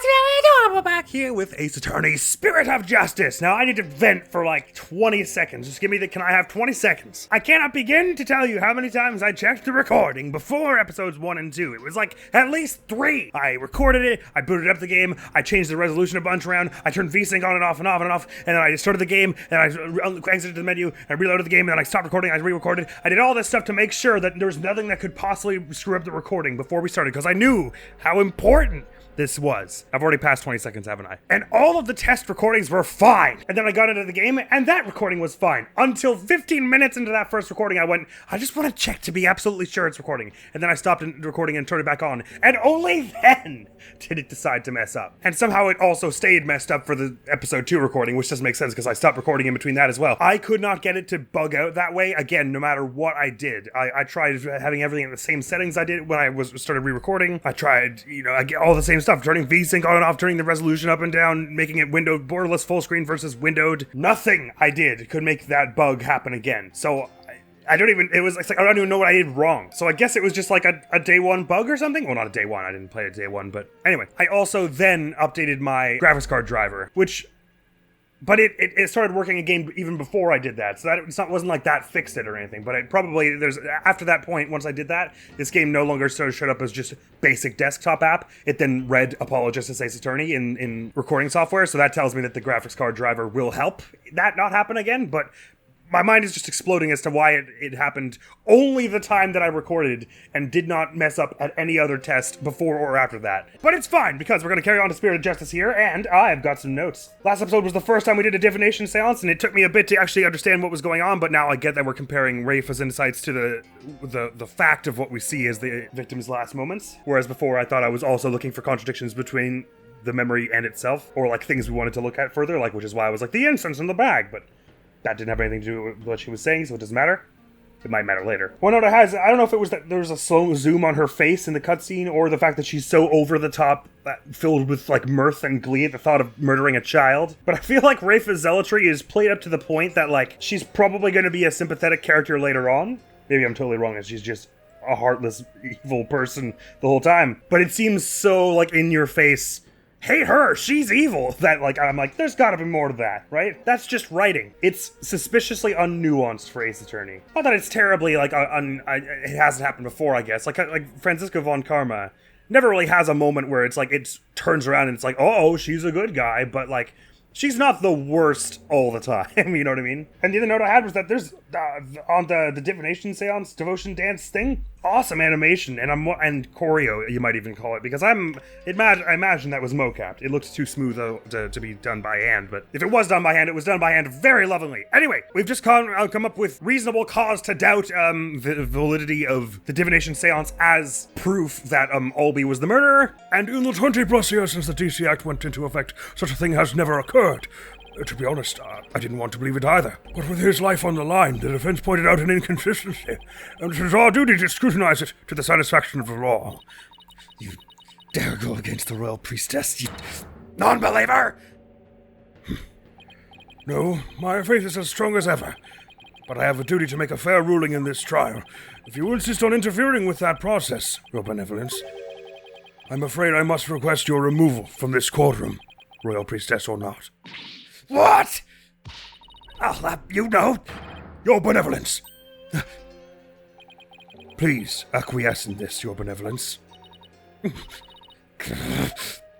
What's really adorable back here with Ace Attorney, Spirit of Justice. Now, I need to vent for like 20 seconds. Just give me can I have 20 seconds? I cannot begin to tell you how many times I checked the recording before episodes 1 and 2. It was like at least 3. I recorded it, I booted up the game, I changed the resolution a bunch around, I turned VSync on and off and off and off, and then I started the game, and I exited the menu, and I reloaded the game, and then I stopped recording, I re-recorded. I did all this stuff to make sure that there was nothing that could possibly screw up the recording before we started, because I knew how important this was. I've already passed 20 seconds, haven't I? And all of the test recordings were fine. And then I got into the game, and that recording was fine. Until 15 minutes into that first recording, I went, I just want to check to be absolutely sure it's recording. And then I stopped recording and turned it back on. And only then did it decide to mess up. And somehow it also stayed messed up for the episode 2 recording, which doesn't make sense because I stopped recording in between that as well. I could not get it to bug out that way, again, no matter what I did. I tried having everything in the same settings I did when I started re-recording. I tried, I get all the same stuff, turning VSync on and off, turning the resolution up and down, making it windowed, borderless full screen versus windowed. Nothing I did could make that bug happen again. So I don't even, it was like, I don't even know what I did wrong. So I guess it was just like a day 1 bug or something. Well, not a day 1, I didn't play it day 1, but anyway. I also then updated my graphics card driver, but it started working again even before I did that, so that wasn't like that fixed it or anything, but after that point, once I did that, this game no longer showed up as just basic desktop app. It then read Apologist as Ace Attorney in recording software, so that tells me that the graphics card driver will help that not happen again, but my mind is just exploding as to why it happened only the time that I recorded and did not mess up at any other test before or after that. But it's fine, because we're going to carry on to Spirit of Justice here, and I've got some notes. Last episode was the first time we did a divination seance, and it took me a bit to actually understand what was going on, but now I get that we're comparing Rafa's insights to the fact of what we see as the victim's last moments, whereas before I thought I was also looking for contradictions between the memory and itself, or like things we wanted to look at further, like which is why I was like, the incense in the bag, but that didn't have anything to do with what she was saying, so it doesn't matter. It might matter later. One note I don't know if it was that there was a slow zoom on her face in the cutscene, or the fact that she's so over the top, filled with like mirth and glee at the thought of murdering a child. But I feel like Rafa's zealotry is played up to the point that like she's probably going to be a sympathetic character later on. Maybe I'm totally wrong, and she's just a heartless, evil person the whole time. But it seems so like in your face, hate her, she's evil, that like I'm like, there's gotta be more to that, right? That's just writing. It's suspiciously unnuanced for Ace Attorney. Not that it's terribly like it hasn't happened before, I guess. Like Franziska von Karma never really has a moment where it's like it turns around and it's like, oh, she's a good guy, but like she's not the worst all the time, you know what I mean? And the other note I had was that there's on the divination seance devotion dance thing, awesome animation and choreo, you might even call it, because I imagine that was mocapped. It looked too smooth though to be done by hand, but if it was done by hand, it was done by hand very lovingly. Anyway, we've just come up with reasonable cause to doubt the validity of the divination seance as proof that Albie was the murderer. And in the 20+ years since the DC Act went into effect, such a thing has never occurred. To be honest, I didn't want to believe it either. But with his life on the line, the defense pointed out an inconsistency, and it is our duty to scrutinize it to the satisfaction of the law. You dare go against the royal priestess, you non-believer? No, my faith is as strong as ever, but I have a duty to make a fair ruling in this trial. If you insist on interfering with that process, your benevolence, I'm afraid I must request your removal from this courtroom, royal priestess or not. What? I'll have you know, your benevolence. Please acquiesce in this, your benevolence.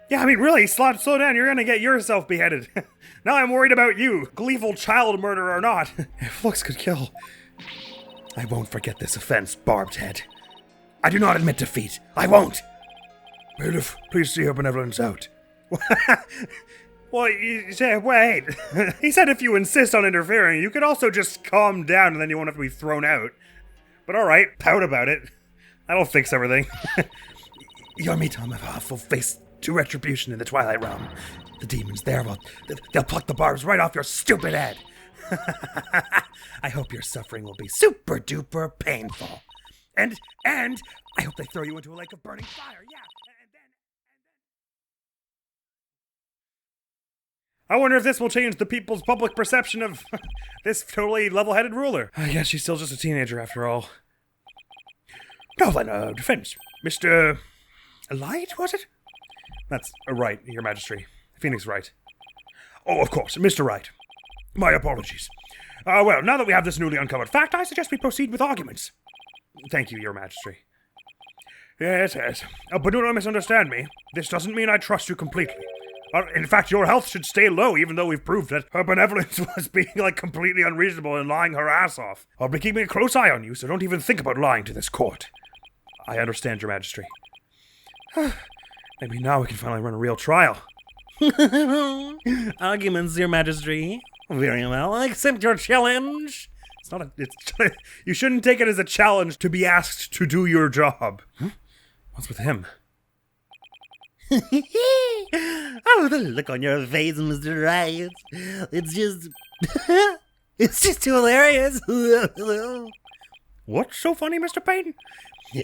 Yeah, I mean, really, slow down, you're gonna get yourself beheaded. Now I'm worried about you, gleeful child murderer or not. If looks could kill, I won't forget this offense, barbed head. I do not admit defeat. I won't. Bailiff, please see her benevolence out. Well, you say, wait. He said if you insist on interfering, you could also just calm down and then you won't have to be thrown out. But alright, pout about it. That'll fix everything. Your Mitom will face to retribution in the Twilight Realm. The demons there, they'll pluck the barbs right off your stupid head. I hope your suffering will be super duper painful. And I hope they throw you into a lake of burning fire, yeah. I wonder if this will change the people's public perception of this totally level-headed ruler. I guess she's still just a teenager after all. Now then, defense. Mr. Light, was it? That's Wright, Your Majesty. Phoenix Wright. Oh, of course, Mr. Wright. My apologies. Well, now that we have this newly uncovered fact, I suggest we proceed with arguments. Thank you, Your Majesty. Yes. But do not misunderstand me. This doesn't mean I trust you completely. In fact, your health should stay low, even though we've proved that her benevolence was being, completely unreasonable and lying her ass off. I'll be keeping a close eye on you, so don't even think about lying to this court. I understand, Your Majesty. Maybe now we can finally run a real trial. Arguments, Your Majesty. Very well, I accept your challenge. You shouldn't take it as a challenge to be asked to do your job. What's with him? Oh, the look on your face, Mr. Wright. It's just... it's just too hilarious. What's so funny, Mr. Payton?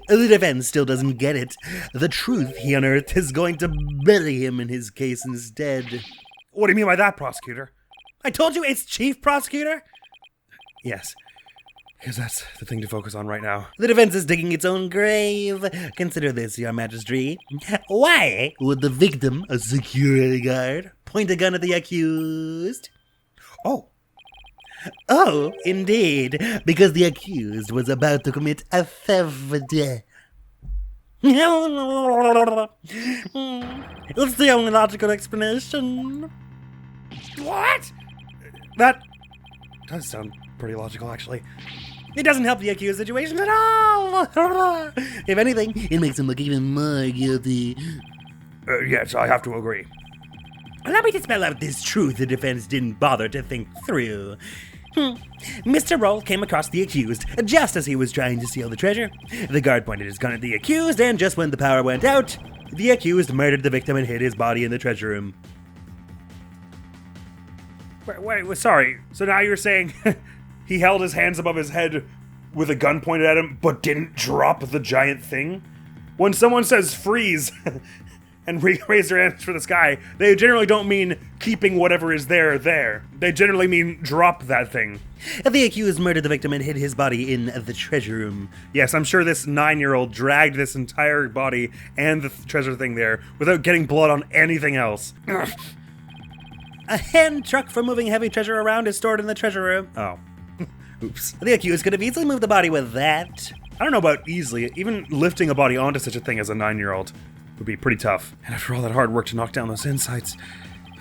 The defense still doesn't get it. The truth he unearthed is going to bury him in his case instead. What do you mean by that, prosecutor? I told you it's Chief Prosecutor. Yes, because that's the thing to focus on right now. The defense is digging its own grave. Consider this, Your Majesty. Why would the victim, a security guard, point a gun at the accused? Oh, indeed, because the accused was about to commit a theft. It's the only logical explanation. What? That does sound pretty logical, actually. It doesn't help the accused situation at all. If anything, it makes him look even more guilty. Yes, I have to agree. Allow me to spell out this truth the defense didn't bother to think through. Mr. Roll came across the accused just as he was trying to steal the treasure. The guard pointed his gun at the accused, and just when the power went out, the accused murdered the victim and hid his body in the treasure room. Wait, sorry. So now you're saying he held his hands above his head with a gun pointed at him, but didn't drop the giant thing? When someone says freeze and raise their hands for the sky, they generally don't mean keeping whatever is there. They generally mean drop that thing. The accused murdered the victim and hid his body in the treasure room. Yes, I'm sure this 9-year-old dragged this entire body and the treasure thing there without getting blood on anything else. A hand truck for moving heavy treasure around is stored in the treasure room. Oh. Oops. The accused could have easily moved the body with that. I don't know about easily. Even lifting a body onto such a thing as a 9-year-old would be pretty tough. And after all that hard work to knock down those insights,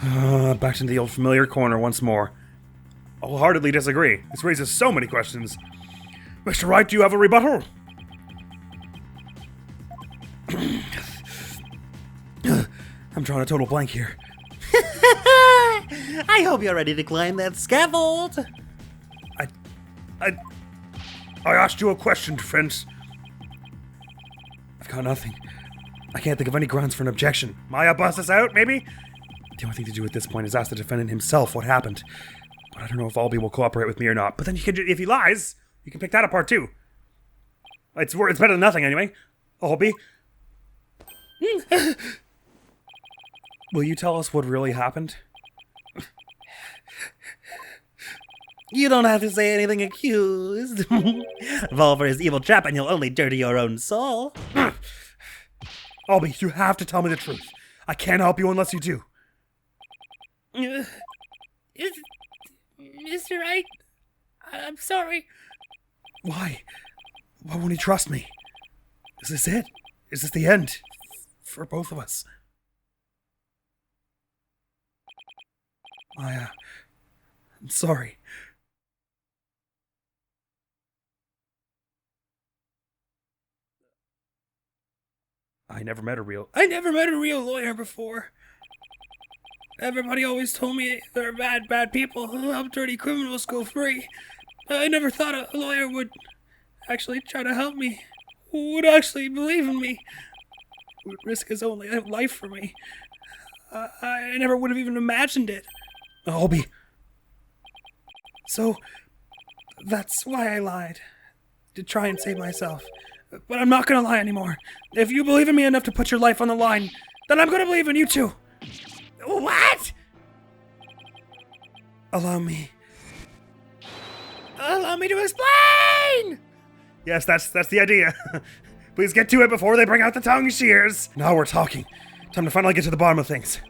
back into the old familiar corner once more. I wholeheartedly disagree. This raises so many questions. Mr. Wright, do you have a rebuttal? I'm drawing a total blank here. I hope you're ready to climb that scaffold. I asked you a question, defense. I've got nothing. I can't think of any grounds for an objection. Maya, bust us out, maybe? The only thing to do at this point is ask the defendant himself what happened. But I don't know if Albie will cooperate with me or not. But then if he lies, you can pick that apart too. It's better than nothing anyway. Albie. Will you tell us what really happened? You don't have to say anything, accused. Volver is evil trap and you'll only dirty your own soul. Albie, you have to tell me the truth. I can't help you unless you do. Mr. Wright, I'm sorry. Why? Why won't he trust me? Is this it? Is this the end? For both of us? I'm sorry. I never met a real lawyer before. Everybody always told me they're bad people who help dirty criminals go free. I never thought a lawyer would actually try to help me, would actually believe in me, would risk his own life for me. I never would have even imagined it. Albie. So, that's why I lied. To try and save myself. But I'm not gonna lie anymore. If you believe in me enough to put your life on the line, then I'm gonna believe in you too. What? Allow me to explain! Yes, that's the idea. Please get to it before they bring out the tongue shears. Now we're talking. Time to finally get to the bottom of things.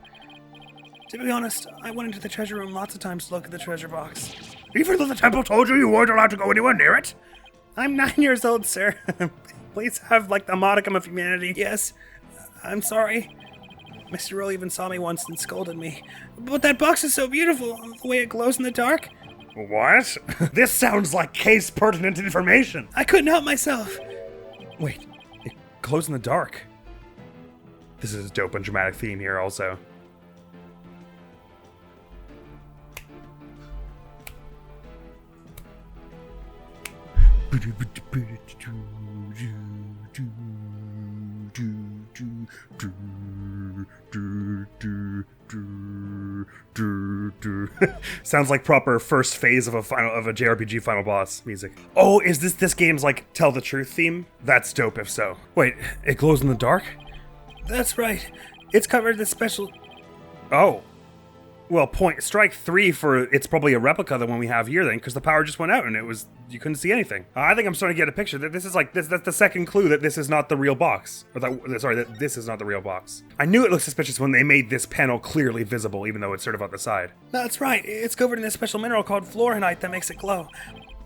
To be honest, I went into the treasure room lots of times to look at the treasure box. Even though the temple told you weren't allowed to go anywhere near it? I'm 9 years old, sir. Please have, like, the modicum of humanity. Yes, I'm sorry. Mr. Roll even saw me once and scolded me. But that box is so beautiful, the way it glows in the dark. What? This sounds like case-pertinent information. I couldn't help myself. Wait, it glows in the dark. This is a dope and dramatic theme here also. Sounds like proper first phase of a JRPG final boss music. Oh, is this game's like tell the truth theme? That's dope if so. Wait, it glows in the dark? That's right. It's covered this special... Oh. Well, strike 3 for it's probably a replica of the one we have here then, because the power just went out and you couldn't see anything. I think I'm starting to get a picture that this is like, that's the second clue that this is not the real box. Or that this is not the real box. I knew it looked suspicious when they made this panel clearly visible, even though it's sort of on the side. That's right. It's covered in a special mineral called fluorite that makes it glow.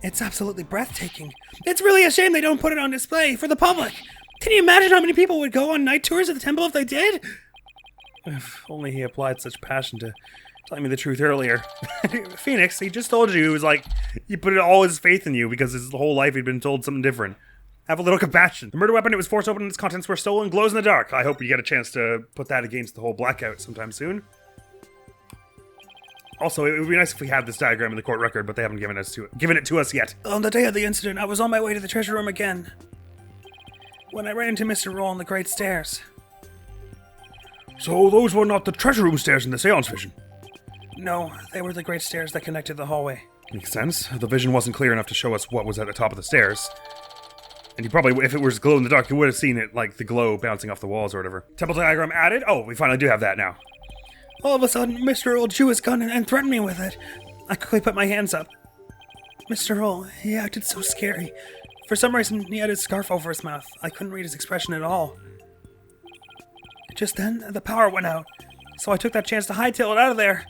It's absolutely breathtaking. It's really a shame they don't put it on display for the public. Can you imagine how many people would go on night tours of the temple if they did? If only he applied such passion to telling me the truth earlier. Phoenix, he just told you, he was like, he put all his faith in you because his whole life he'd been told something different. Have a little compassion. The murder weapon, it was forced open and its contents were stolen, glows in the dark. I hope you get a chance to put that against the whole blackout sometime soon. Also, it would be nice if we had this diagram in the court record, but they haven't given it to us yet. On the day of the incident, I was on my way to the treasure room again, when I ran into Mr. Roll on the Great Stairs. So those were not the treasure room stairs in the seance vision? No, they were the great stairs that connected the hallway. Makes sense. The vision wasn't clear enough to show us what was at the top of the stairs. And you probably, if it was glow in the dark, you would have seen it, like the glow bouncing off the walls or whatever. Temple diagram added? Oh, we finally do have that now. All of a sudden, Mr. Roll drew his gun and threatened me with it. I quickly put my hands up. Mr. Roll, he acted so scary. For some reason, he had his scarf over his mouth. I couldn't read his expression at all. Just then, the power went out, so I took that chance to hightail it out of there.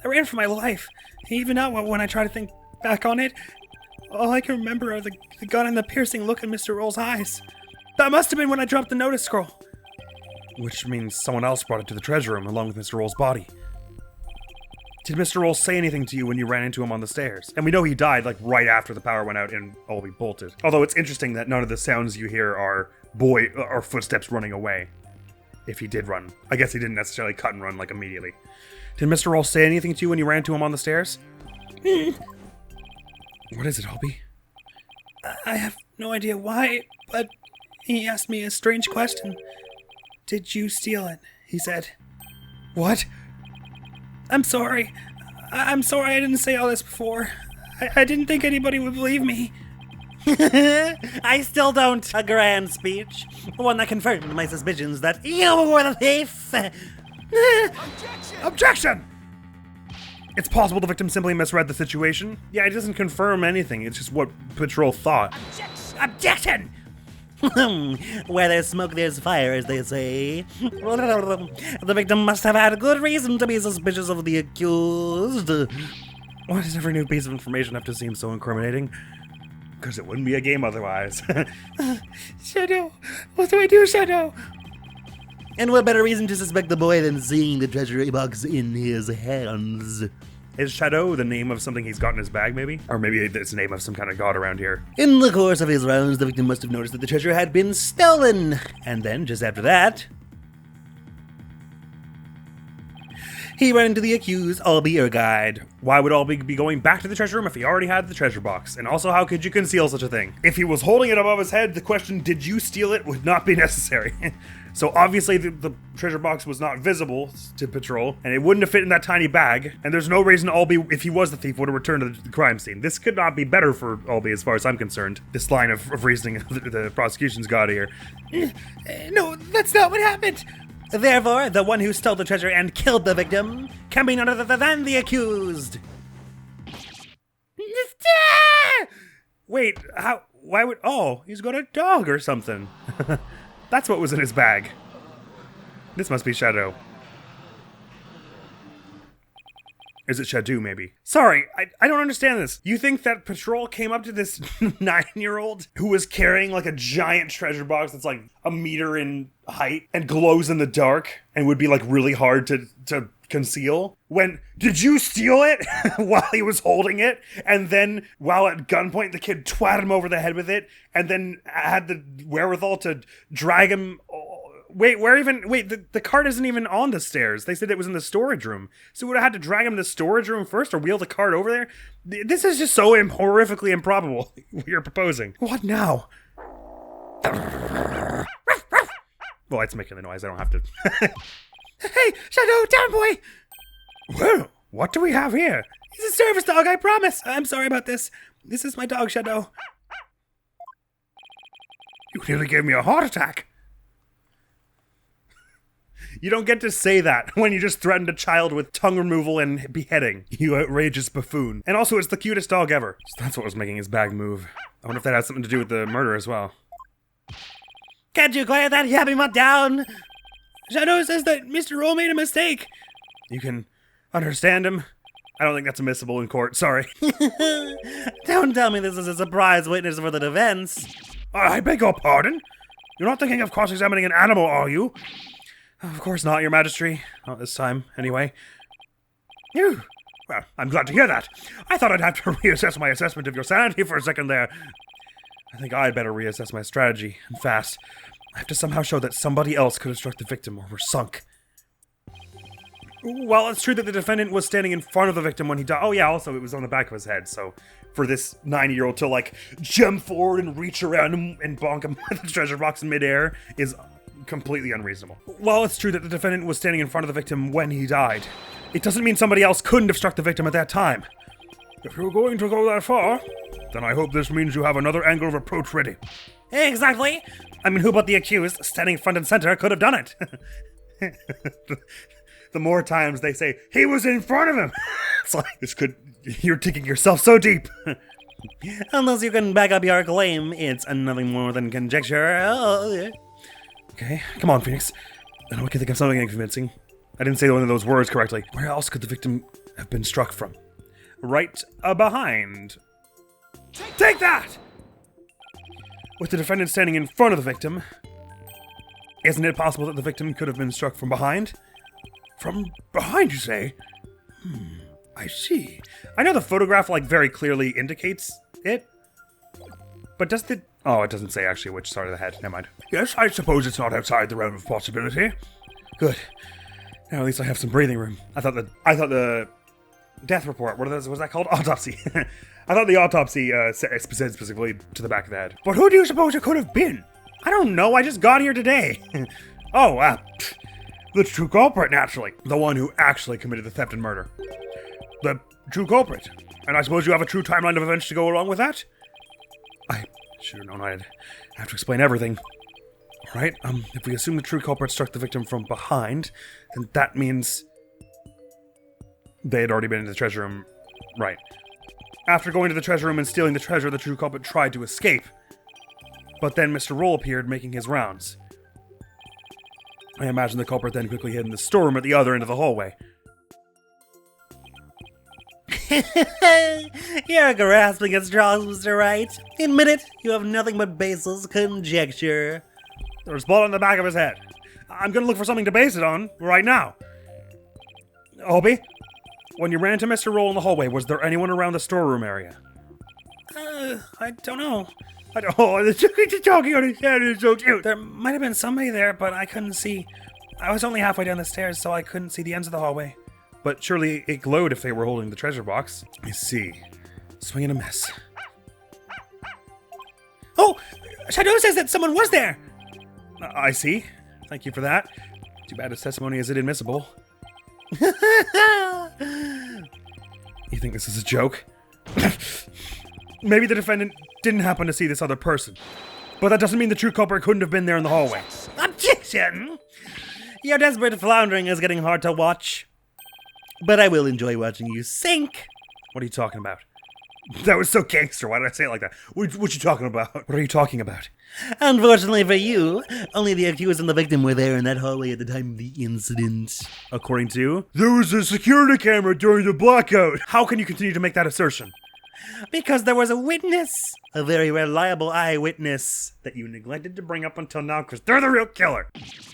I ran for my life. Even now, when I try to think back on it, all I can remember are the gun and the piercing look in Mr. Roll's eyes. That must have been when I dropped the notice scroll. Which means someone else brought it to the treasure room along with Mr. Roll's body. Did Mr. Roll say anything to you when you ran into him on the stairs? And we know he died like right after the power went out and Albie bolted. Although it's interesting that none of the sounds you hear are footsteps running away. If he did run. I guess he didn't necessarily cut and run like immediately. Did Mr. Roll say anything to you when you ran to him on the stairs? What is it, Albie? I have no idea why, but he asked me a strange question. Did you steal it? He said. What? I'm sorry. I'm sorry I didn't say all this before. I didn't think anybody would believe me. I still don't. A grand speech. One that confirmed my suspicions that you were the thief. Objection! It's possible the victim simply misread the situation. Yeah, it doesn't confirm anything. It's just what Patrol thought. Objection! Where there's smoke, there's fire, as they say. The victim must have had a good reason to be suspicious of the accused. Why does every new piece of information have to seem so incriminating? Because it wouldn't be a game otherwise. Shadow! What do I do, Shadow? And what better reason to suspect the boy than seeing the treasury box in his hands? Is Shadow the name of something he's got in his bag, maybe? Or maybe it's the name of some kind of god around here. In the course of his rounds, the victim must have noticed that the treasure had been stolen. And then, just after that, he ran into the accused, Albie Ur'Gaid. Why would Albie be going back to the treasure room if he already had the treasure box? And also, how could you conceal such a thing? If he was holding it above his head, the question, did you steal it, would not be necessary. So obviously the treasure box was not visible to Patrol, and it wouldn't have fit in that tiny bag, and there's no reason Albie, if he was the thief, would have returned to the crime scene. This could not be better for Albie as far as I'm concerned. This line of reasoning the prosecution's got here. No, that's not what happened. Therefore, the one who stole the treasure and killed the victim can be none other than the accused. Wait, how? Why would? Oh, he's got a dog or something. That's what was in his bag. This must be Shadow. Is it Shadow, maybe? Sorry, I don't understand this. You think that Patrol came up to this 9-year-old who was carrying like a giant treasure box that's like a meter in height and glows in the dark and would be like really hard to conceal? Did you steal it while he was holding it? And then while at gunpoint, the kid twatted him over the head with it and then had the wherewithal to drag him. Wait, the cart isn't even on the stairs. They said it was in the storage room. So we would have had to drag him to the storage room first or wheel the cart over there? This is just so horrifically improbable, what you're proposing. What now? Well, it's making the noise. I don't have to. Hey, Shadow, down boy! Well, what do we have here? He's a service dog, I promise. I'm sorry about this. This is my dog, Shadow. You nearly gave me a heart attack. You don't get to say that when you just threatened a child with tongue removal and beheading, you outrageous buffoon. And also, it's the cutest dog ever. So that's what was making his bag move. I wonder if that has something to do with the murder as well. Can't you quiet that yappy mutt down? Shadow says that Mr. Roll made a mistake. You can understand him? I don't think that's admissible in court, sorry. Don't tell me this is a surprise witness for the defense. I beg your pardon? You're not thinking of cross-examining an animal, are you? Of course not, Your Majesty. Not this time, anyway. Phew. Well, I'm glad to hear that. I thought I'd have to reassess my assessment of your sanity for a second there. I think I'd better reassess my strategy, and fast. I have to somehow show that somebody else could have struck the victim or were sunk. Well, it's true that the defendant was standing in front of the victim when he died. Oh yeah, also it was on the back of his head, so for this 9-year-old to like jump forward and reach around him and bonk him with the treasure box in midair is completely unreasonable. While it's true that the defendant was standing in front of the victim when he died, it doesn't mean somebody else couldn't have struck the victim at that time. If you're going to go that far, then I hope this means you have another angle of approach ready. Exactly. I mean, who but the accused, standing front and center, could have done it? The more times they say, he was in front of him. It's like, you're digging yourself so deep. Unless you can back up your claim, it's nothing more than conjecture. Oh, yeah. Okay, come on, Phoenix. I know I can think of something convincing. I didn't say one of those words correctly. Where else could the victim have been struck from? Right behind. Take that! With the defendant standing in front of the victim, isn't it possible that the victim could have been struck from behind? From behind, you say? I see. I know the photograph, like, very clearly indicates it. But does the... Oh, it doesn't say actually which side of the head. Never mind. Yes, I suppose it's not outside the realm of possibility. Good. Now at least I have some breathing room. I thought the death report, was that called? Autopsy. I thought the autopsy said specifically to the back of the head. But who do you suppose it could have been? I don't know, I just got here today. The true culprit, naturally. The one who actually committed the theft and murder. The true culprit. And I suppose you have a true timeline of events to go along with that? I should have known I'd have to explain everything. Alright, if we assume the true culprit struck the victim from behind, then that means they had already been in the treasure room. Right. After going to the treasure room and stealing the treasure, the true culprit tried to escape. But then Mr. Roll appeared, making his rounds. I imagine the culprit then quickly hid in the storeroom at the other end of the hallway. You're grasping at straws, Mr. Wright. Admit it, you have nothing but baseless conjecture. There's blood on the back of his head. I'm gonna look for something to base it on right now. Obie, when you ran into Mr. Roll in the hallway, was there anyone around the storeroom area? I don't know. The talking on his head is so cute. There might have been somebody there, but I couldn't see. I was only halfway down the stairs, so I couldn't see the ends of the hallway. But surely it glowed if they were holding the treasure box. I see. Swing and a miss. Oh! Shadow says that someone was there! I see. Thank you for that. Too bad his testimony is inadmissible. You think this is a joke? Maybe the defendant didn't happen to see this other person. But that doesn't mean the true culprit couldn't have been there in the hallway. Objection! Your desperate floundering is getting hard to watch. But I will enjoy watching you sink. What are you talking about? That was so gangster. Why did I say it like that? What you talking about? What are you talking about? Unfortunately for you, only the accused and the victim were there in that hallway at the time of the incident. According to? There was a security camera during the blackout. How can you continue to make that assertion? Because there was a witness, a very reliable eyewitness, that you neglected to bring up until now because they're the real killer.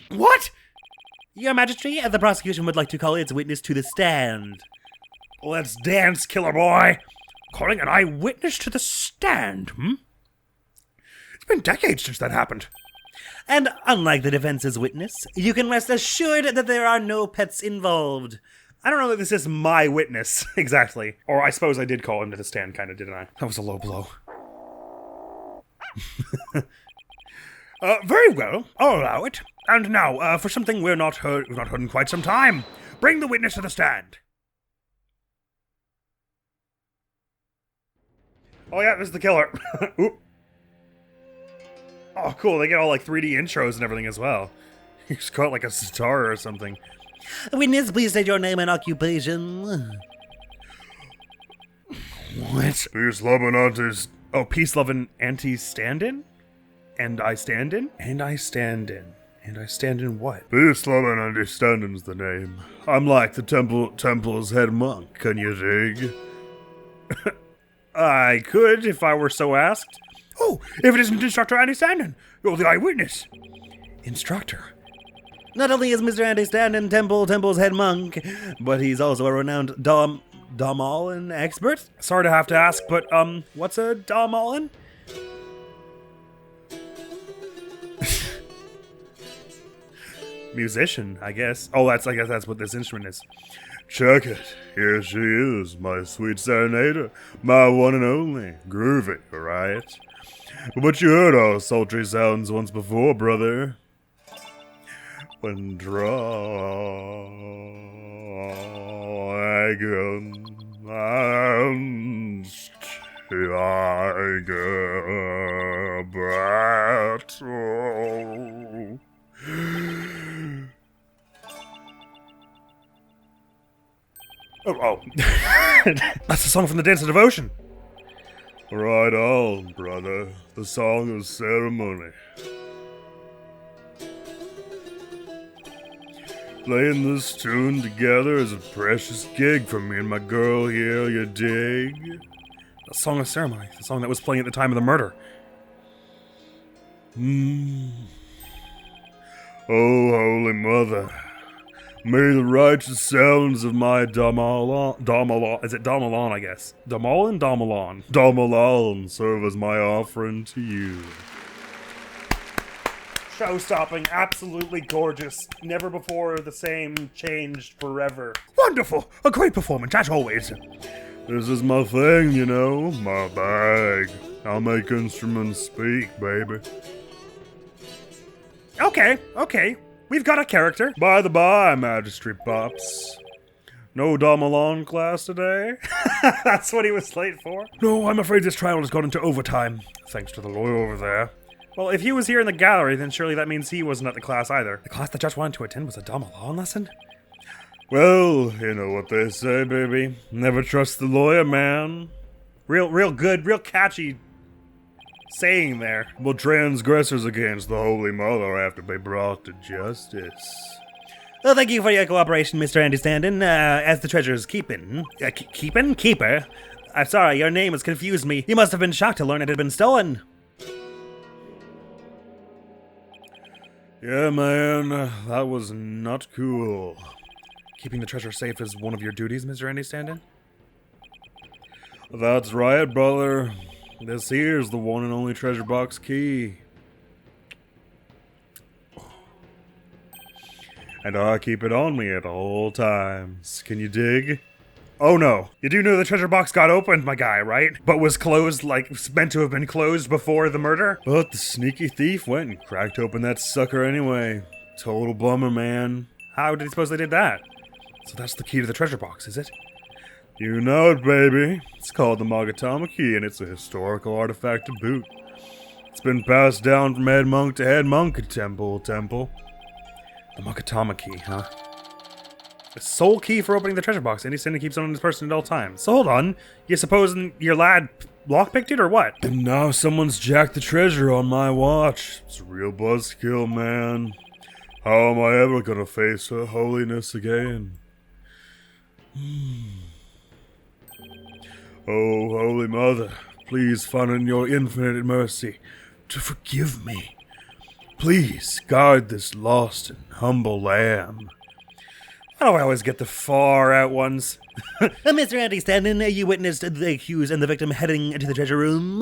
What? Your Majesty, the prosecution would like to call its witness to the stand. Let's dance, killer boy. Calling an eyewitness to the stand, It's been decades since that happened. And unlike the defense's witness, you can rest assured that there are no pets involved. I don't know that this is my witness, exactly. Or I suppose I did call him to the stand, kind of, didn't I? That was a low blow. Very well, I'll allow it. And now, for something we've not heard in quite some time. Bring the witness to the stand. Oh yeah, this is the killer. Oop. Oh, cool, they get all, like, 3D intros and everything as well. He's caught like a sitar or something. Witness, please state your name and occupation. What? Pees'lubn Andistan'dhin? And I stand in? And I stand in. And I stand in what? Pees'lubn Andistan'dhin's the name. I'm like the temple's head monk, can you dig? I could, if I were so asked. Oh, if it isn't Instructor Andistan'dhin, you're the eyewitness. Instructor? Not only is Mr. Andistan'dhin Temple's head monk, but he's also a renowned Damalin expert. Sorry to have to ask, but, what's a Damalin? Musician, I guess. Oh, I guess that's what this instrument is. Check it. Here she is, my sweet serenader, my one and only. Groovy, right? But you heard our sultry sounds once before, brother. When dragons tiger battle. Oh. That's the song from the Dance of Devotion. Right on, brother. The song of ceremony. Playing this tune together is a precious gig for me and my girl here, you dig? The song of ceremony. The song that was playing at the time of the murder. Oh, Holy Mother. May the righteous sounds of my Damalon, is it Damalon, I guess? Damalon? Damalon serve as my offering to you. Show-stopping, absolutely gorgeous. Never before the same, changed forever. Wonderful! A great performance, as always. This is my thing, you know, my bag. I'll make instruments speak, baby. Okay. We've got a character. By the by, Magistrate Pops. No Damalon class today? That's what he was late for? No, I'm afraid this trial has gone into overtime, thanks to the lawyer over there. Well, if he was here in the gallery, then surely that means he wasn't at the class either. The class the judge wanted to attend was a Damalon lesson? Well, you know what they say, baby. Never trust the lawyer, man. Real good, real catchy saying there. Well, transgressors against the Holy Mother have to be brought to justice. Well, thank you for your cooperation, Mr. Andistan'dhin, as the treasure's keeper? I'm sorry, your name has confused me. You must have been shocked to learn it had been stolen. Yeah, man, that was not cool. Keeping the treasure safe is one of your duties, Mr. Andistan'dhin? That's right, brother. This here's the one and only treasure box key. And I keep it on me at all times. Can you dig? Oh no. You do know the treasure box got opened, my guy, right? But was closed, like, meant to have been closed before the murder? But the sneaky thief went and cracked open that sucker anyway. Total bummer, man. How did he suppose they did that? So that's the key to the treasure box, is it? You know it, baby. It's called the Magatama key, and it's a historical artifact to boot. It's been passed down from head monk to head monk at temple. The Magatama key, huh? Sole key for opening the treasure box. Andistan'dhin keeps on his person at all times. So hold on. You supposing your lad lockpicked it or what? And now someone's jacked the treasure on my watch. It's a real buzzkill, man. How am I ever gonna face her holiness again? Oh, Holy Mother, please find in your infinite mercy to forgive me. Please guard this lost and humble lamb. How do I always get the far out ones? Mr. Andistan'dhin, you witnessed the accused and the victim heading into the treasure room.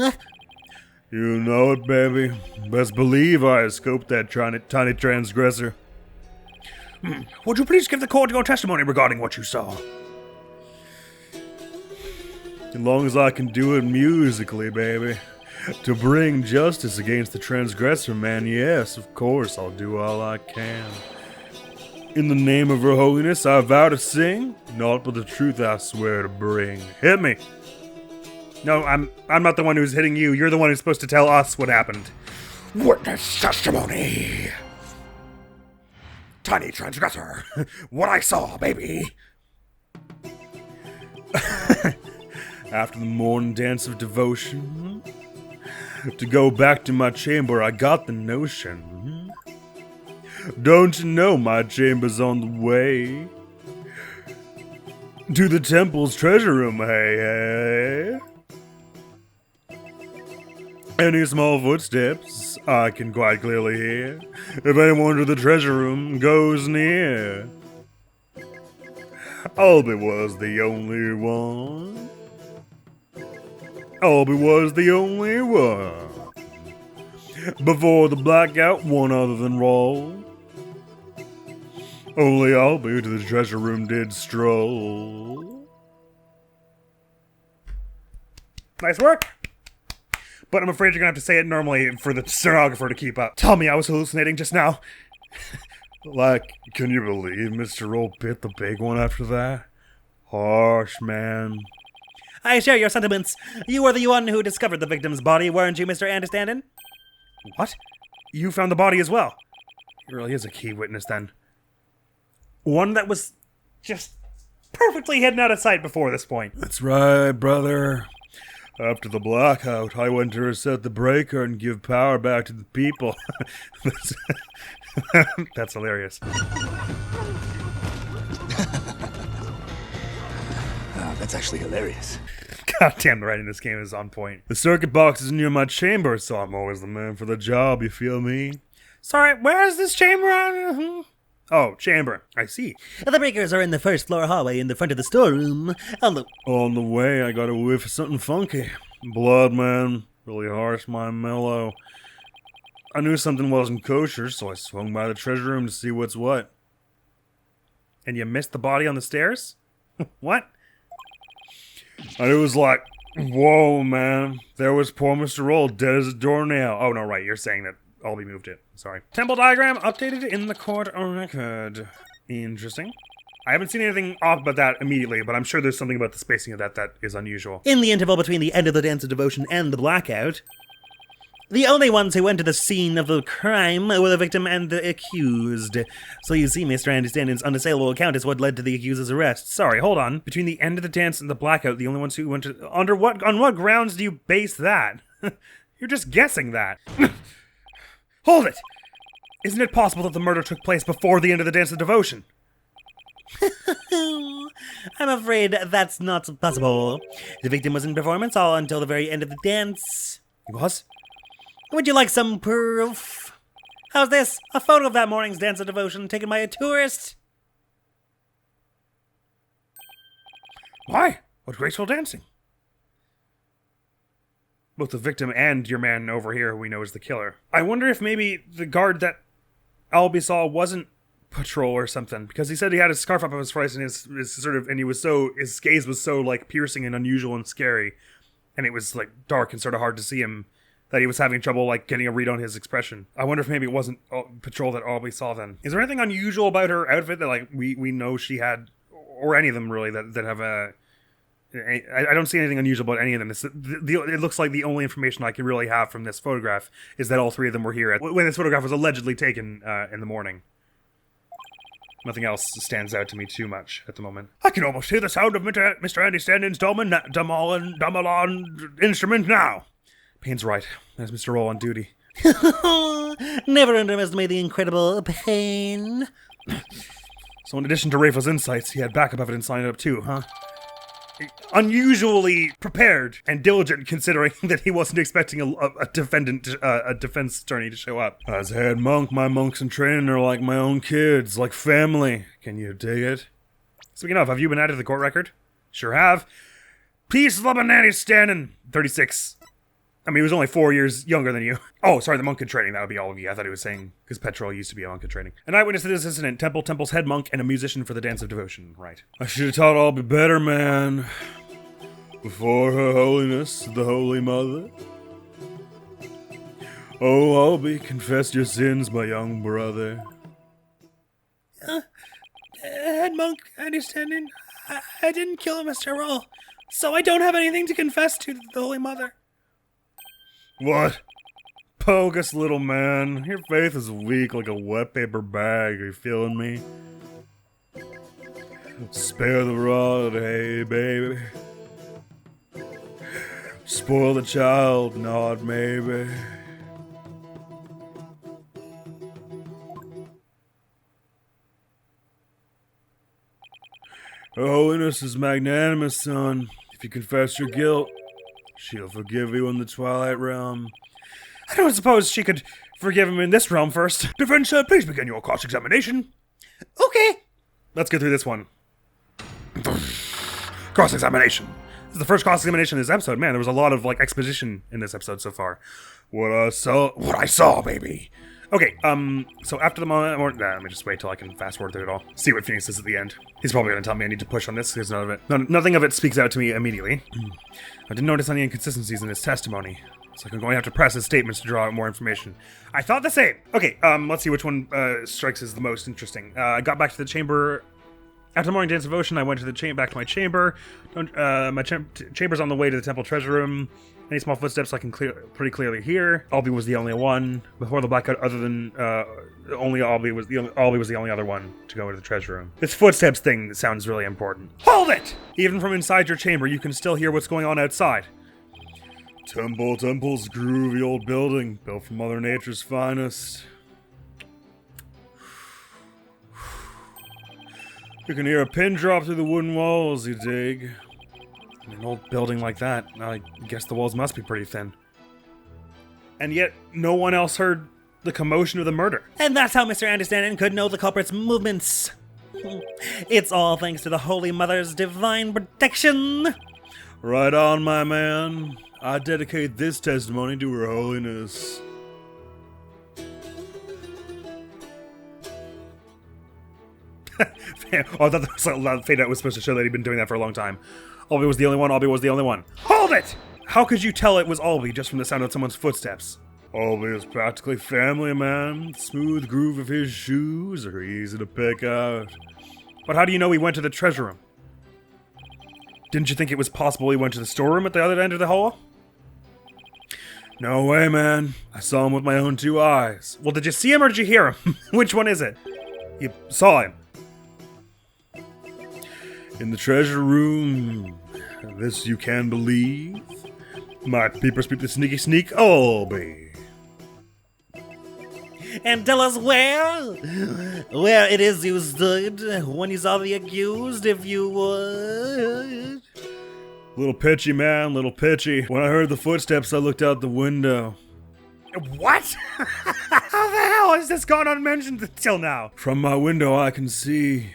You know it, baby. Best believe I scoped that tiny transgressor. Would you please give the court your testimony regarding what you saw? As long as I can do it musically, baby. To bring justice against the transgressor, man, yes, of course, I'll do all I can. In the name of her holiness, I vow to sing, naught but the truth I swear to bring. Hit me. No, I'm not the one who's hitting you. You're the one who's supposed to tell us what happened. Witness testimony. Tiny transgressor. What I saw, baby. After the morning dance of devotion, to go back to my chamber, I got the notion. Don't you know my chamber's on the way? To the temple's treasure room, hey, hey. Any small footsteps I can quite clearly hear, if anyone to the treasure room goes near. Albie was the only one. Albie was the only one. Before the blackout, one other than Roll. Only Albie to the treasure room did stroll. Nice work. But I'm afraid you're gonna have to say it normally for the stenographer to keep up. Tell me I was hallucinating just now. Like, can you believe Mr. Roll bit the big one after that? Harsh, man. I share your sentiments. You were the one who discovered the victim's body, weren't you, Mr. Andistan'dhin? What? You found the body as well? He really is a key witness then. One that was just perfectly hidden out of sight before this point. That's right, brother. After the blackout, I went to reset the breaker and give power back to the people. That's hilarious. That's actually hilarious. God damn, the writing in this game is on point. The circuit box is near my chamber, so I'm always the man for the job, you feel me? Sorry, where is this chamber on? Oh, chamber. I see. The breakers are in the first floor hallway in the front of the storeroom. On the way, I got a whiff of something funky. Blood, man. Really harsh, my mellow. I knew something wasn't kosher, so I swung by the treasure room to see what's what. And you missed the body on the stairs? What? And it was like, whoa, man. There was poor Mr. Roll dead as a doornail. Oh, no, right. You're saying that Albie moved it. Sorry. Temple diagram updated in the court record. Interesting. I haven't seen anything off about that immediately, but I'm sure there's something about the spacing of that is unusual. In the interval between the end of the Dance of Devotion and the blackout, the only ones who went to the scene of the crime were the victim and the accused. So you see, Mr. Andistan'dhin's unassailable account is what led to the accused's arrest. Sorry, hold on. Between the end of the dance and the blackout, the only ones who went to... on what grounds do you base that? You're just guessing that. Hold it! Isn't it possible that the murder took place before the end of the Dance of Devotion? I'm afraid that's not possible. The victim was in performance all until the very end of the dance. He was? Would you like some proof? How's this? A photo of that morning's Dance of Devotion taken by a tourist? Why? What graceful dancing. Both the victim and your man over here who we know is the killer. I wonder if maybe the guard that Albie saw wasn't patrol or something, because he said he had his scarf up on his face and his gaze was so like piercing and unusual and scary, and it was like dark and sort of hard to see him, that he was having trouble like getting a read on his expression. I wonder if maybe it wasn't patrol that Albie saw then. Is there anything unusual about her outfit that like we know she had, or any of them really that have a... I don't see anything unusual about any of them. It looks like the only information I can really have from this photograph is that all three of them were here when this photograph was allegedly taken in the morning. Nothing else stands out to me too much at the moment. I can almost hear the sound of Mr. Andistan'dhin's Domalon instrument now. Payne's right. There's Mr. Roll on duty. Never underestimate the incredible pain. So in addition to Rafa's insights, he had backup evidence lined up too, huh? Unusually prepared and diligent, considering that he wasn't expecting a defense attorney to show up. As head monk, my monks in training are like my own kids, like family. Can you dig it? Speaking of, have you been added to the court record? Sure have. Pees'lubn Andistan'dhin, 36. I mean, he was only 4 years younger than you. Oh, sorry, the monk in training. That would be all of you. I thought he was saying, because Petrol used to be a monk in training. An eyewitness to this incident, Temple's head monk, and a musician for the Dance of Devotion. Right. I should have taught I'll be better, man. Before Her Holiness, the Holy Mother. Oh, Albie, confess your sins, my young brother. Head monk, Andistan'dhin, I didn't kill Mr. Roll, so I don't have anything to confess to the Holy Mother. What? Bogus little man. Your faith is weak like a wet paper bag. Are you feeling me? Spare the rod, hey baby. Spoil the child, not maybe. Her Holiness is magnanimous, son. If you confess your guilt, she'll forgive you in the Twilight Realm. I don't suppose she could forgive him in this realm first. Defense, please begin your cross-examination. Okay. Let's get through this one. Cross-examination. This is the first cross-examination in this episode. Man, there was a lot of, exposition in this episode so far. What I saw, baby. Okay, so after the moment... let me just wait till I can fast-forward through it all. See what Phoenix says at the end. He's probably going to tell me I need to push on this, because nothing of it speaks out to me immediately. I didn't notice any inconsistencies in his testimony. It's like I'm going to have to press his statements to draw out more information. I thought the same. Okay, let's see which one strikes as the most interesting. I got back to the chamber... After the morning dance of devotion, I went to the back to my chamber. My chamber's on the way to the temple treasure room. Any small footsteps I can pretty clearly hear. Albie was the only one before the blackout. Other than only Albie was the only other one to go into the treasure room. This footsteps thing sounds really important. Hold it! Even from inside your chamber, you can still hear what's going on outside. Temple's groovy old building, built from Mother Nature's finest. You can hear a pin drop through the wooden walls, you dig? In an old building like that, I guess the walls must be pretty thin. And yet, no one else heard the commotion of the murder. And that's how Mr. Andistan'dhin could know the culprit's movements. It's all thanks to the Holy Mother's divine protection. Right on, my man. I dedicate this testimony to Her Holiness. Oh, I thought the fade out was supposed to show that he'd been doing that for a long time. Albie was the only one. Hold it! How could you tell it was Albie just from the sound of someone's footsteps? Albie is practically family, man. Smooth groove of his shoes are easy to pick out. But how do you know he went to the treasure room? Didn't you think it was possible he went to the storeroom at the other end of the hall? No way, man. I saw him with my own two eyes. Well, did you see him or did you hear him? Which one is it? You saw him. In the treasure room. This you can believe. My peepers peep the sneaky sneak, Albie. And tell us where it is you stood when you saw the accused, if you would. Little pitchy, man, little pitchy. When I heard the footsteps, I looked out the window. What? How the hell has this gone unmentioned until now? From my window, I can see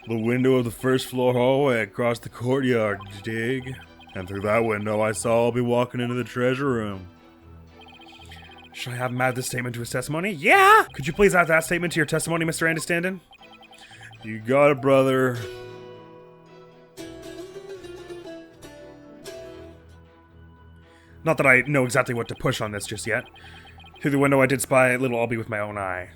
the window of the first floor hallway across the courtyard, dig? And through that window, I saw Albie walking into the treasure room. Should I have him add this statement to his testimony? Yeah! Could you please add that statement to your testimony, Mr. Andistan'dhin? You got it, brother. Not that I know exactly what to push on this just yet. Through the window, I did spy little Albie with my own eye.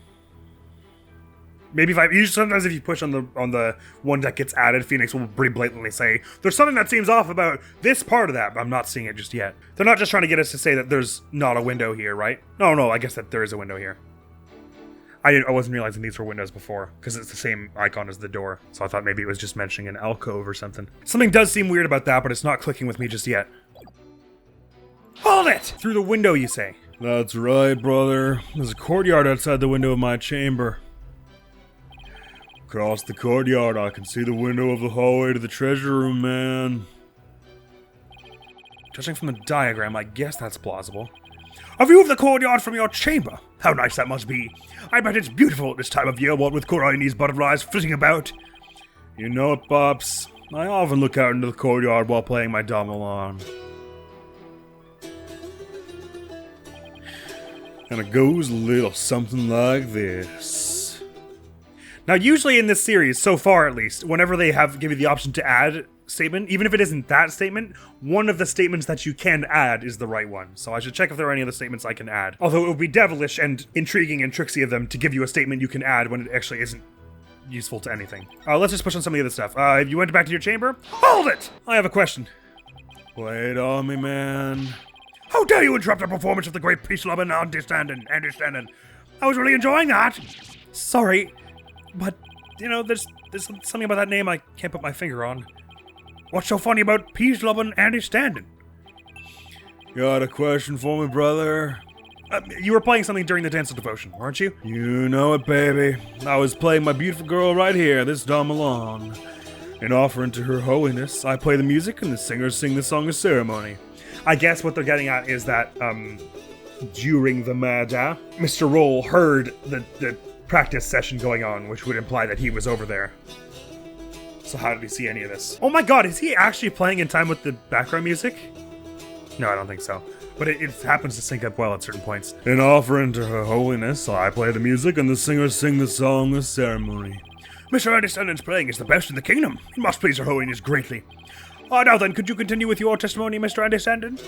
Maybe sometimes if you push on the one that gets added, Phoenix will pretty blatantly say, there's something that seems off about this part of that, but I'm not seeing it just yet. They're not just trying to get us to say that there's not a window here, right? No, I guess that there is a window here. I wasn't realizing these were windows before, because it's the same icon as the door. So I thought maybe it was just mentioning an alcove or something. Something does seem weird about that, but it's not clicking with me just yet. Hold it! Through the window, you say? That's right, brother. There's a courtyard outside the window of my chamber. Across the courtyard, I can see the window of the hallway to the treasure room, man. Judging from the diagram, I guess that's plausible. A view of the courtyard from your chamber. How nice that must be. I bet it's beautiful at this time of year, what with Khura'in's butterflies flitting about. You know it, Pops. I often look out into the courtyard while playing my gamelan. And it goes a little something like this. Now, usually in this series, so far at least, whenever they give you the option to add statement, even if it isn't that statement, one of the statements that you can add is the right one. So I should check if there are any other statements I can add. Although it would be devilish and intriguing and tricksy of them to give you a statement you can add when it actually isn't useful to anything. Let's just push on some of the other stuff. You went back to your chamber? Hold it! I have a question. Wait on me, man. How dare you interrupt the performance of the great Pees'lubn Andistan'dhin? I was really enjoying that. Sorry, but, you know, there's something about that name I can't put my finger on. What's so funny about Pees'lubn Andistan'dhin? Got a question for me, brother? You were playing something during the dance of devotion, weren't you? You know it, baby. I was playing my beautiful girl right here, this gamelan. In offering to her holiness, I play the music and the singers sing the song of ceremony. I guess what they're getting at is that, during the murder, Mr. Roll heard the practice session going on, which would imply that he was over there. So how did he see any of this? Oh my god, is he actually playing in time with the background music? No, I don't think so. But it happens to sync up well at certain points. In offering to her holiness, I play the music and the singers sing the song of ceremony. Mr. Andistan'dhin's playing is the best in the kingdom. He must please her holiness greatly. Now then, could you continue with your testimony, Mr. Andistan'dhin?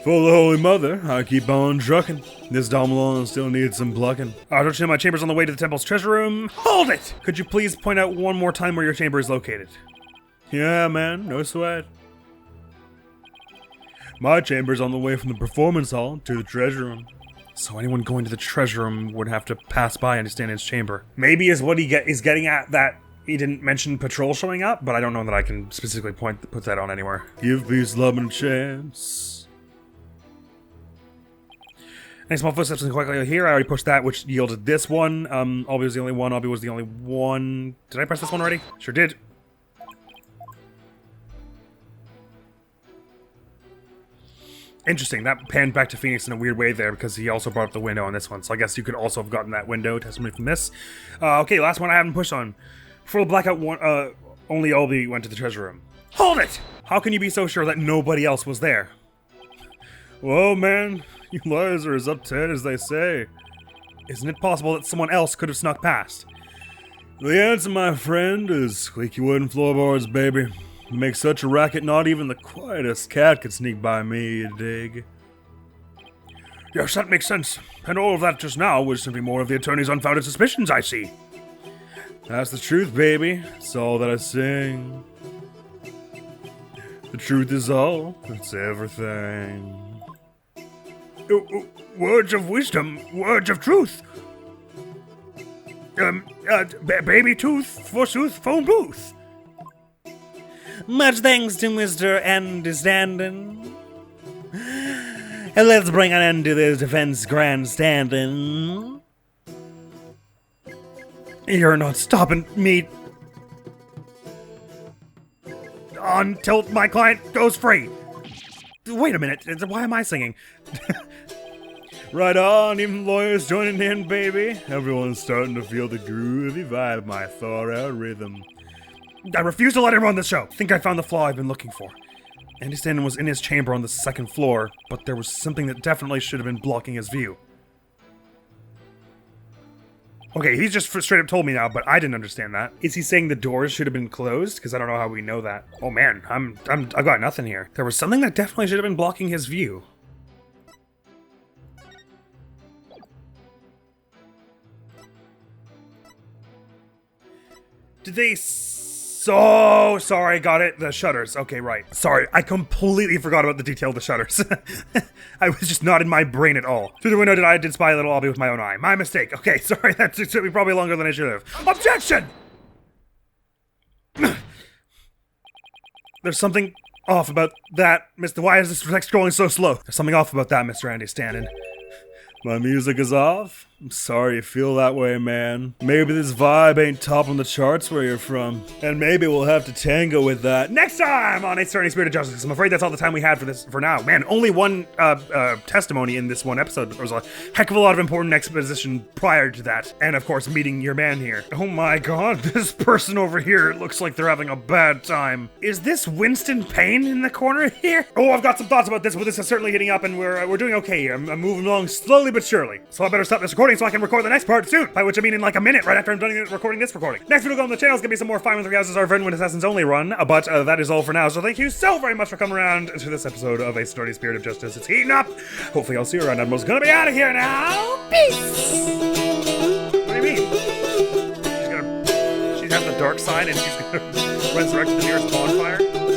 For the Holy Mother, I keep on trucking. This gamelan still needs some plucking. Don't you know my chamber's on the way to the temple's treasure room? Hold it! Could you please point out one more time where your chamber is located? Yeah, man, no sweat. My chamber's on the way from the performance hall to the treasure room. So anyone going to the treasure room would have to pass by Andistan'dhin's chamber. Maybe is what is getting at that he didn't mention patrol showing up, but I don't know that I can specifically put that on anywhere. Give Pees'lubn a chance. Any small footsteps in the quietly here? I already pushed that, which yielded this one. Albie was the only one. Albie was the only one. Did I press this one already? Sure did. Interesting. That panned back to Phoenix in a weird way there because he also brought up the window on this one. So I guess you could also have gotten that window testimony from this. Okay, last one I haven't pushed on. Before the blackout one, only Albie went to the treasure room. Hold it! How can you be so sure that nobody else was there? Well, man, you liars are as uptight as they say. Isn't it possible that someone else could have snuck past? The answer, my friend, is squeaky wooden floorboards, baby. Make such a racket, not even the quietest cat could sneak by me, you dig? Yes, that makes sense. And all of that just now was simply more of the attorney's unfounded suspicions, I see. That's the truth, baby. It's all that I sing. The truth is all. It's everything. Words of wisdom. Words of truth. Baby tooth, forsooth, phone booth. Much thanks to Mr. Andistan'dhin. And let's bring an end to this defense grandstanding. You're not stopping me until my client goes free. Wait a minute, why am I singing? Right on, even lawyers joining in, baby. Everyone's starting to feel the groovy vibe of my far-out rhythm. I refuse to let him run the show. I think I found the flaw I've been looking for. Andistan'dhin was in his chamber on the second floor, but there was something that definitely should have been blocking his view. Okay, he's just straight up told me now, but I didn't understand that. Is he saying the doors should have been closed? Because I don't know how we know that. Oh man, I've got nothing here. There was something that definitely should have been blocking his view. Did they So sorry, got it. The shutters. Okay, right. Sorry, I completely forgot about the detail of the shutters. I was just not in my brain at all. Through the window did spy a little obby with my own eye. My mistake. Okay, sorry, that took me probably longer than I should have. Objection! There's something off about that, Mr. Why is this text scrolling so slow? There's something off about that, Mr. Andistan'dhin. My music is off? I'm sorry you feel that way, man. Maybe this vibe ain't top on the charts where you're from. And maybe we'll have to tango with that. Next time on Ace Attorney Spirit of Justice. I'm afraid that's all the time we had for now. Man, only one testimony in this one episode. There was a heck of a lot of important exposition prior to that. And of course, meeting your man here. Oh my god, this person over here looks like they're having a bad time. Is this Winston Payne in the corner here? Oh, I've got some thoughts about this, but this is certainly hitting up and we're doing okay here. I'm moving along slowly but surely. So I better stop this recording so I can record the next part soon. By which I mean in like a minute, right after I'm done recording this recording. Next video on the channel is gonna be some more Fine with Three Houses, our Friend Assassins Only run, but that is all for now. So thank you so very much for coming around to this episode of Ace Attorney Spirit of Justice. It's heating up. Hopefully I'll see you around. Admiral's gonna be out of here now. Peace! What do you mean? She has the dark side and she's gonna resurrect the nearest bonfire?